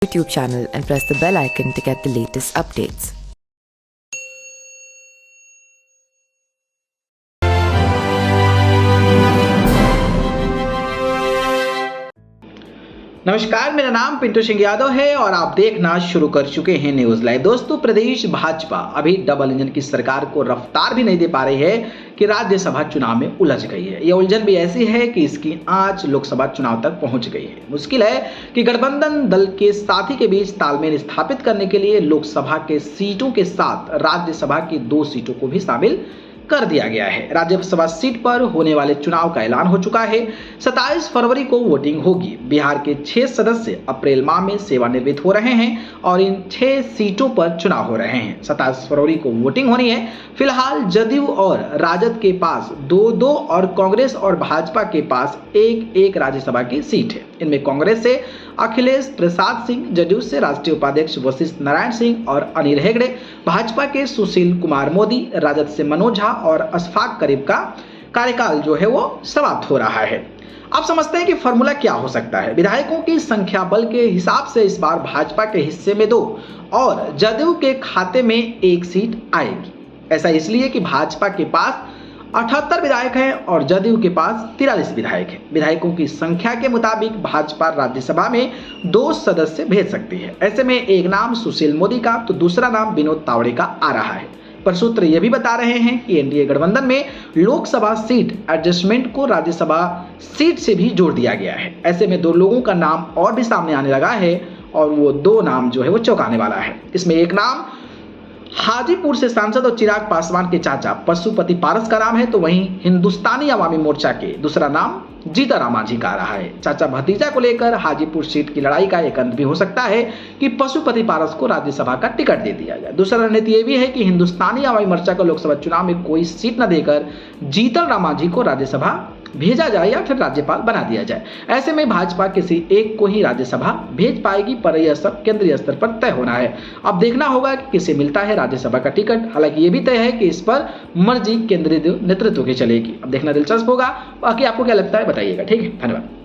YouTube channel and press the bell icon to get the latest updates. नमस्कार, मेरा नाम पिंटू सिंह यादव है और आप देखना शुरू कर चुके हैं न्यूज लाइव। दोस्तों, प्रदेश भाजपा अभी डबल इंजन की सरकार को रफ्तार भी नहीं दे पा रही है कि राज्यसभा चुनाव में उलझ गई है। यह उलझन भी ऐसी है कि इसकी आंच लोकसभा चुनाव तक पहुंच गई है। मुश्किल है कि गठबंधन दल के साथी के बीच तालमेल स्थापित करने के लिए लोकसभा के सीटों के साथ राज्यसभा की 2 सीटों को भी शामिल कर दिया गया है। राज्यसभा सीट पर होने वाले चुनाव का ऐलान हो चुका है। 27 फरवरी को वोटिंग होगी। बिहार के 6 सदस्य अप्रैल माह में सेवानिवृत्त हो रहे हैं और इन 6 सीटों पर चुनाव हो रहे हैं। 27 फरवरी को वोटिंग होनी है। फिलहाल जदयू और राजद के पास 2-2 और कांग्रेस और भाजपा के पास 1-1 राज्यसभा की सीट है। इनमें कांग्रेस से अखिलेश प्रसाद सिंह, जदयू से राष्ट्रीय उपाध्यक्ष वशिष्ठ नारायण सिंह और अनिल हेगड़े, भाजपा के सुशील कुमार मोदी, राजद से मनोज झा और अशफाक करीब का कार्यकाल जो है वो समाप्त हो रहा है। आप समझते हैं कि फॉर्मूला क्या हो सकता है। विधायकों की संख्या बल के हिसाब से इस बार भाजपा के हिस्से में 2 और जदयू के खाते में 1 सीट आएगी। ऐसा इसलिए कि भाजपा के पास 78 विधायक हैं और जदयू के पास 43 विधायक हैं। विधायकों की संख्या के मुताबिक भाजपा राज्यसभा में 2 सदस्य भेज सकती है। ऐसे में एक नाम सुशील मोदी का तो दूसरा नाम विनोद तावड़े का आ रहा है। पर सूत्र यह भी बता रहे हैं कि एनडीए गठबंधन में लोकसभा सीट एडजस्टमेंट को राज्यसभा सीट से भी जोड़ दिया गया है। ऐसे में 2 लोगों का नाम और भी सामने आने लगा है और वो 2 नाम जो है वो चौंकाने वाला है। इसमें एक नाम हाजीपुर से सांसद और चिराग पासवान के चाचा पशुपति पारस का नाम है, तो वहीं हिंदुस्तानी अवामी मोर्चा के दूसरा नाम जीतन मांझी का आ रहा है। चाचा भतीजा को लेकर हाजीपुर सीट की लड़ाई का एक अंत भी हो सकता है कि पशुपति पारस को राज्यसभा का टिकट दे दिया जाए। दूसरा रणनीति यह भी है कि हिंदुस्तानी अवामी मोर्चा को लोकसभा चुनाव में कोई सीट न देकर जीतन मांझी को राज्यसभा भेजा जाए या फिर राज्यपाल बना दिया जाए। ऐसे में भाजपा किसी एक को ही राज्यसभा भेज पाएगी, पर यह सब केंद्रीय स्तर पर तय होना है। अब देखना होगा कि किसे मिलता है राज्यसभा का टिकट। हालांकि ये भी तय है कि इस पर मर्जी केंद्रीय नेतृत्व की चलेगी। अब देखना दिलचस्प होगा। बाकी आपको क्या लगता है बताइएगा। ठीक है, धन्यवाद।